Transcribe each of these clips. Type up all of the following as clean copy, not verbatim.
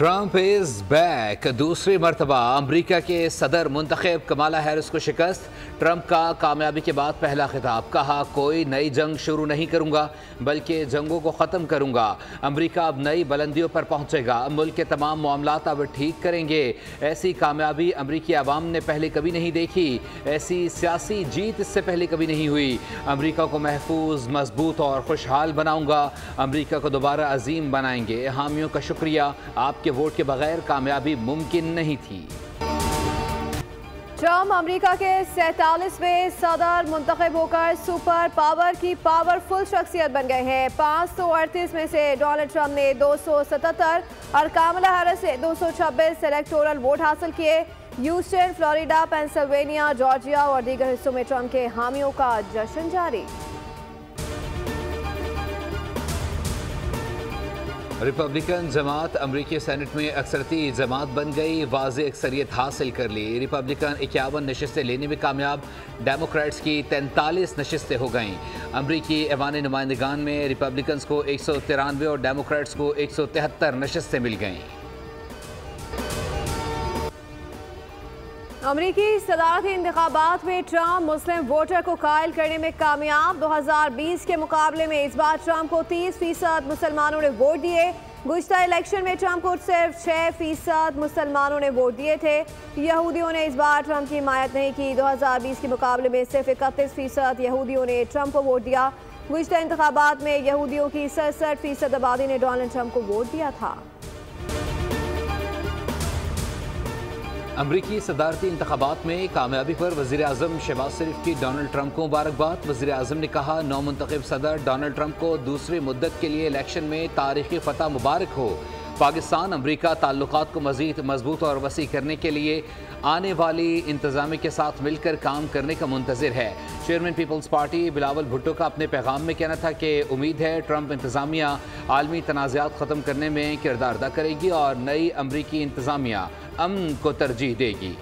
Trump is back. दूसरी मरतबा अमरीका के सदर मुंतखब कमाला हैरिस को शिकस्त। ट्रंप का कामयाबी के बाद पहला खिताब, कहा कोई नई जंग शुरू नहीं करूंगा बल्कि जंगों को ख़त्म करूंगा। अमरीका अब नई बुलंदियों पर पहुंचेगा, मुल्क के तमाम मामलात अब ठीक करेंगे। ऐसी कामयाबी अमरीकी अवाम ने पहले कभी नहीं देखी, ऐसी सियासी जीत इससे पहले कभी नहीं हुई। अमरीका को महफूज, मजबूत और खुशहाल बनाऊंगा। अमरीका को दोबारा अजीम बनाएंगे। हामियों का शुक्रिया, आपके वोट के बगैर कामयाबी मुमकिन नहीं थी। ट्रंप अमेरिका के 47वें सदर मुंतखब होकर सुपर पावर की पावरफुल शख्सियत बन गए हैं। 538 में से डोनाल्ड ट्रंप ने 277 और कमला हैरिस ने 226 इलेक्टोरल वोट हासिल किए। ह्यूस्टन, फ्लोरिडा, पेंसिल्वेनिया, जॉर्जिया और दीगर हिस्सों में ट्रंप के हामियों का जश्न जारी। रिपब्लिकन जमात अमरीकी सेनेट में अक्सरती जमात बन गई, वाज़ेह अक्सरियत हासिल कर ली। रिपब्लिकन 51 नशिस्तें लेने में कामयाब, डेमोक्रेट्स की 43 नशिस्तें हो गईं। अमरीकी ऐवान नुमाइंदगान में रिपब्लिकन्स को 193 और डेमोक्रेट्स को 173 नशिस्तें मिल गईं। अमरीकी सदारती इंतखाबात में ट्रंप मुस्लिम वोटर को कायल करने में कामयाब। 2020 के मुकाबले में इस बार ट्रंप को 30% मुसलमानों ने वोट दिए। गुज़श्ता इलेक्शन में ट्रंप को सिर्फ 6% मुसलमानों ने वोट दिए थे। यहूदियों ने इस बार ट्रंप की हिमायत नहीं की। 2020 के मुकाबले में सिर्फ 31% यहूदियों ने ट्रंप को वोट दिया। गुज़श्ता इंतखाबात में यहूदियों की 67% आबादी ने डोनाल्ड ट्रंप को वोट दिया था। अमरीकी सदारती इंतखाबात में कामयाबी पर वज़ीर आज़म शहबाज शरीफ की डोनाल्ड ट्रंप को मुबारकबाद। वज़ीर आज़म ने कहा, नौ मुंतखब सदर डोनाल्ड ट्रंप को दूसरी मुद्दत के लिए इलेक्शन में तारीखी फतह मुबारक हो। पाकिस्तान अमरीका ताल्लुकात को मज़ीद मजबूत और वसी करने के लिए आने वाली इंतज़ामिया के साथ मिलकर काम करने का मुंतज़िर है। चेयरमैन पीपल्स पार्टी बिलावल भुट्टो का अपने पैगाम में कहना था कि उम्मीद है ट्रंप इंतज़ामिया आलमी तनाज़ात ख़त्म करने में किरदार अदा करेगी और नई अमरीकी इंतज़ामिया अमन को तरजीह देगी।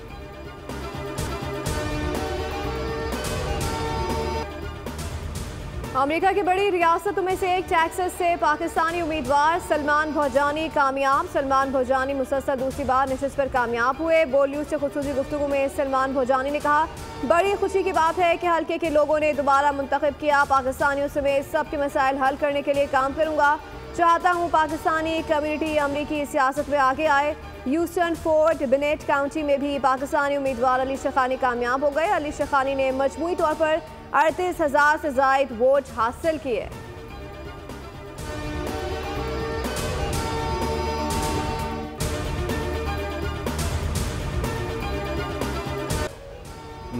अमेरिका की बड़ी रियासतों में से एक टेक्सास से पाकिस्तानी उम्मीदवार सलमान भौजानी कामयाब। सलमान भौजानी मुसलसल दूसरी बार नशिस्त पर कामयाब हुए। बोल न्यूज़ से खुसूसी गुफ्तगू में सलमान भौजानी ने कहा, बड़ी खुशी की बात है कि हल्के के लोगों ने दोबारा मुंतखब किया। पाकिस्तानियों समेत सबके मसाइल हल करने के लिए काम करूँगा। चाहता हूँ पाकिस्तानी कम्युनिटी अमरीकी सियासत में आगे आए। ह्यूस्टन, फोर्ट बेनेट काउंटी में भी पाकिस्तानी उम्मीदवार अली शखानी कामयाब हो गए। अली शखानी ने मजमूई तौर पर 38,000 से ज़ायद वोट हासिल किए।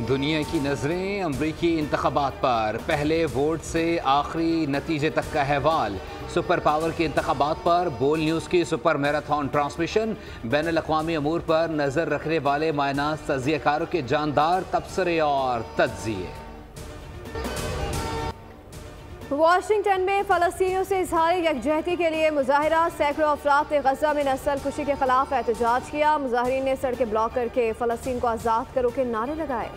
दुनिया की नज़रें अमरीकी इंतखाबात पर, पहले वोट से आखिरी नतीजे तक का अहवाल। सुपर पावर के इंतखाबात पर बोल न्यूज़ की सुपर मैराथन ट्रांसमिशन। बैनुल अक़वामी अमूर पर नज़र रखने वाले मायनाज़ तज़ियाकारों के जानदार तबसरे और तज्ज़िये। वाशिंगटन में फ़लस्तीनियों से इज़हार यकजहती के लिए मुजाहिरा। सैकड़ों अफराद ने गज़ा में नस्ल कुशी के खिलाफ एहतजाज किया। मुजाहिरीन ने सड़कें ब्लॉक करके फ़लस्तीन को आज़ाद करो के नारे लगाए।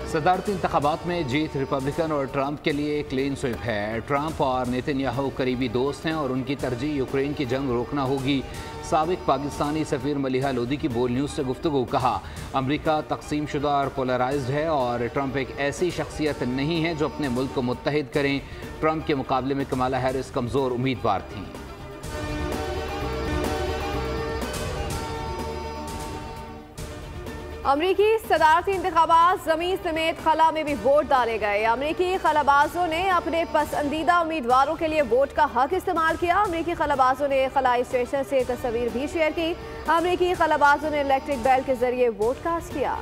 सदारती इंतखाबात में जीत रिपब्लिकन और ट्रंप के लिए क्लीन स्वीप है। ट्रंप और नेतन्याहू करीबी दोस्त हैं और उनकी तरजीह यूक्रेन की जंग रोकना होगी। साबिक पाकिस्तानी सफ़ीर मलिहा लोधी की बोल न्यूज़ से गुफ्तगू, कहा अमरीका तकसीम शुदा और पोलराइज्ड है और ट्रंप एक ऐसी शख्सियत नहीं है जो अपने मुल्क को मुत्तहिद करें। ट्रंप के मुकाबले में कमाला हैरिस कमज़ोर उम्मीदवार थीं। अमरीकी सदारती इंतखाबात ज़मीन समेत खला में भी वोट डाले गए। अमरीकी खलाबाजों ने अपने पसंदीदा उम्मीदवारों के लिए वोट का हक इस्तेमाल किया। अमरीकी खलाबाजों ने खलाई स्टेशन से तस्वीर भी शेयर की। अमरीकी खलाबाजों ने इलेक्ट्रिक बेल के जरिए वोट कास्ट किया।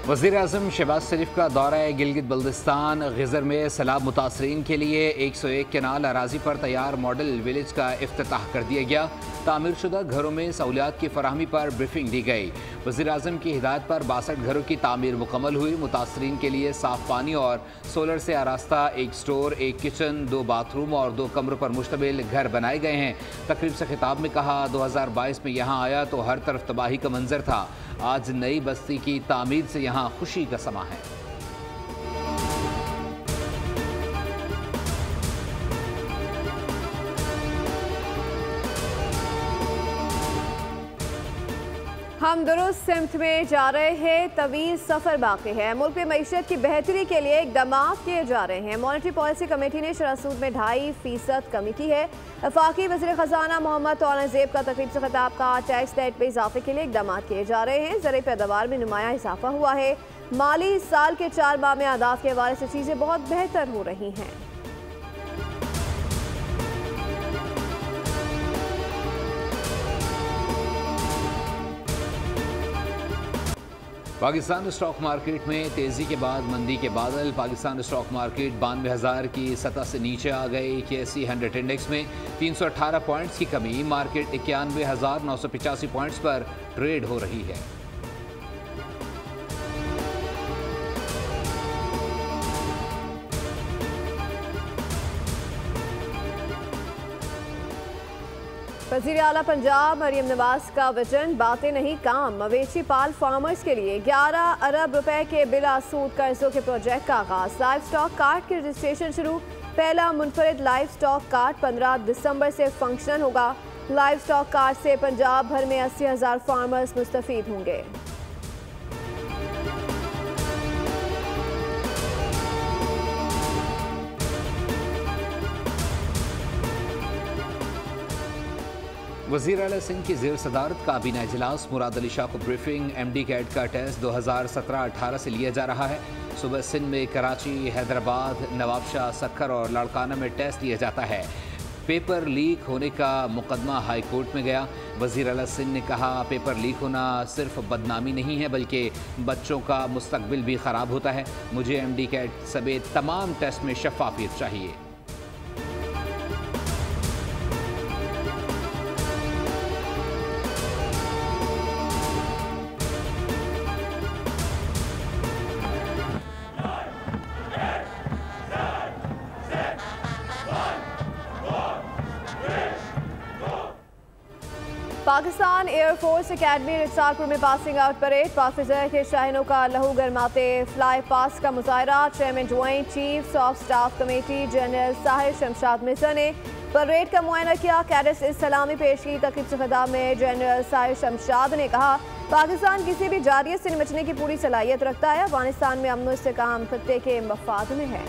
वज़ीर आज़म शहबाज शरीफ का दौरा गिलगित बल्दिस्तान। ग़िज़र में सैलाब मुतासरीन के लिए 101 केनाल अराजी पर तैयार मॉडल विलेज का इफ्तिताह कर दिया गया। तामीर शुदा घरों में सहूलियात की फराहमी पर ब्रीफिंग दी गई। वज़ीर आज़म की हिदायत पर 62 घरों की तामीर मुकम्मल हुई। मुतासरीन के लिए साफ़ पानी और सोलर से आरास्ता एक स्टोर, एक किचन, 2 बाथरूम और 2 कमरों पर मुश्तमिल घर बनाए गए हैं। तकरीब से खिताब में कहा, 2022 में यहाँ आया तो हर तरफ तबाही का मंजर था। आज नई बस्ती की तामीर से यहाँ खुशी का समा है। हम दुरुस्त सिमत में जा रहे हैं, तवील सफ़र बाकी है। मुल्क में मईशत की बेहतरी के लिए इकदाम किए जा रहे हैं। मॉनेटरी पॉलिसी कमेटी ने शरह सूद में 2.5% कमी की है। वफाकी वज़ीर ख़जाना मोहम्मद औरंगज़ेब का तकरीब से खिताब का टैक्स रेट में इजाफे के लिए इकदाम किए जा रहे हैं। ज़रिए पैदावार में नुमायां इजाफा हुआ है। माली साल के 4 माह में आदाफ के हवाले से चीज़ें बहुत बेहतर हो रही हैं। पाकिस्तान स्टॉक मार्केट में तेजी के बाद मंदी के बादल। पाकिस्तान स्टॉक मार्केट 92,000 की सतह से नीचे आ गई। KSE 100 इंडेक्स में 318 पॉइंट्स की कमी। मार्केट 91,985 पॉइंट्स पर ट्रेड हो रही है। वज़ीर आला पंजाब मरियम नवाज का विजन बातें नहीं काम। मवेशी पाल फार्मर्स के लिए 11 अरब रुपए के बिला सूद कर्जों के प्रोजेक्ट का आगाज। लाइव स्टॉक कार्ड की रजिस्ट्रेशन शुरू। पहला मुनफरिद लाइव स्टॉक कार्ड 15 दिसंबर से फंक्शनल होगा। लाइव स्टॉक कार्ड से पंजाब भर में 80,000 फार्मर्स मुस्तफीद होंगे। वज़ीर आला सिंह की ज़ेर सदारत काबीना इजलास। मुराद अली शाह को ब्रीफिंग। MD कैट का टेस्ट 2017-18 से लिया जा रहा है। सुबह सिंध में कराची, हैदराबाद, नवाबशाह, सक्खर और लाड़काना में टेस्ट लिया जाता है। पेपर लीक होने का मुकदमा हाई कोर्ट में गया। वज़ीर आला सिंह ने कहा, पेपर लीक होना सिर्फ बदनामी नहीं है बल्कि बच्चों का मुस्तकबिल भी ख़राब होता है। मुझे MD कैट समेत तमाम टेस्ट में शफाफियत चाहिए। पाकिस्तान एयरफोर्स एकेडमी रिसालपुर में पासिंग आउट परेड। पाक फ़िज़ा के शाहीनों का लहू गरमाते फ्लाई पास का मुजाहरा। Chairman joint chiefs of staff committee general Sahir Shamshad Mirza ने परेड का मुआयना किया। कैडेट्स इस सलामी पेश की। तकरीब से खिताब में जनरल साहिर शमशाद ने कहा, पाकिस्तान किसी भी जारियत से निपटने की पूरी सलाहियत रखता है। अफगानिस्तान में अमन इस्तेकाम खत्ते के मफाद में है।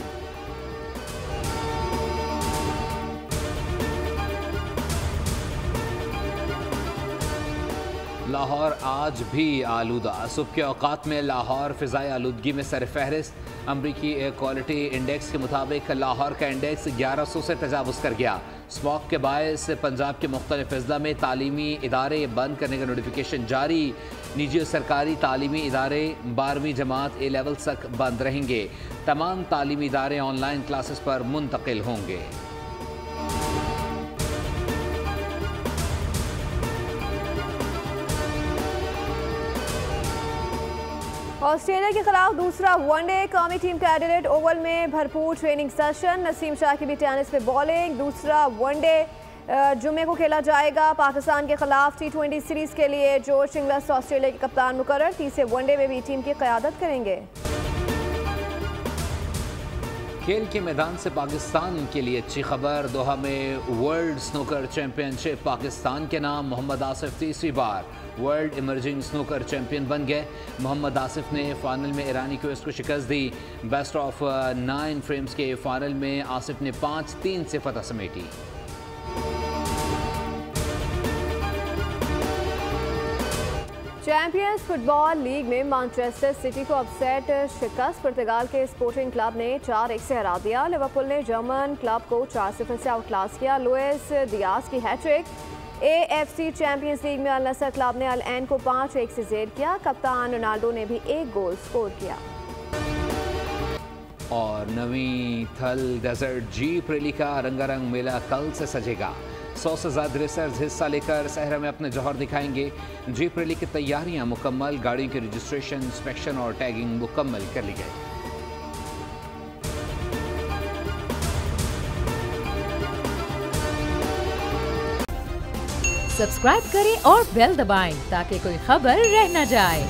लाहौर आज भी आलूदा। सुबह के औकात में लाहौर फ़िज़ाई आलूदगी में सर फहरिस्त। अमरीकी एयर क्वालिटी इंडेक्स के मुताबिक लाहौर का इंडेक्स 1100 से तजावुज़ कर गया। स्मॉग के बायस पंजाब के मुख्तलिफ अजला में तालीमी इदारे बंद करने का नोटिफिकेशन जारी। निजी और सरकारी तालीमी इदारे 12वीं जमात A लेवल तक बंद रहेंगे। तमाम तालीमी इदारे ऑनलाइन क्लासेस पर मुंतकिल होंगे। ऑस्ट्रेलिया के खिलाफ दूसरा वनडे। कौमी टीम का एडिलेड ओवल में भरपूर ट्रेनिंग सेशन। नसीम शाह की भी टेनिस में बॉलिंग। दूसरा वनडे जुमे को खेला जाएगा। पाकिस्तान के खिलाफ T20 सीरीज के लिए जॉर्ज इंग्लिस ऑस्ट्रेलिया के कप्तान मुकर्रर। तीसरे वनडे में भी टीम की क़यादत करेंगे। खेल के मैदान से पाकिस्तान के लिए अच्छी खबर। दोहा में वर्ल्ड स्नूकर चैंपियनशिप पाकिस्तान के नाम। मोहम्मद आसिफ तीसरी बार वर्ल्ड इमर्जिंग स्नूकर चैंपियन बन गए। मोहम्मद आसिफ ने फाइनल में ईरानी क्वेस्ट को शिकस्त दी। बेस्ट ऑफ 9 फ्रेम्स के फाइनल में आसिफ ने 5-3 से फतह समेटी। चैंपियंस फुटबॉल लीग में मैनचेस्टर सिटी को अपसेट शिकस्त। पुर्तगाल के स्पोर्टिंग क्लब ने 4-1 से हरा दिया। लिवरपूल ने जर्मन क्लब को 4-0 से आउटक्लास किया। लुइस डियाज की हैट्रिक। AFC चैंपियंस लीग में अल नसर क्लब ने अल ऐन को 5-1 से जेर किया। कप्तान रोनाल्डो ने भी 1 गोल स्कोर किया। और नवी थल डेजर्ट जीप रैली का रंगारंग मेला कल से सजेगा। 100 से ज़्यादा रेसर्स हिस्सा लेकर सहरा में अपने जौहर दिखाएंगे। जीप रैली की तैयारियां मुकम्मल। गाड़ियों की रजिस्ट्रेशन, इंस्पेक्शन और टैगिंग मुकम्मल कर ली गई। सब्सक्राइब करें और बेल दबाएं ताकि कोई खबर रह न जाए।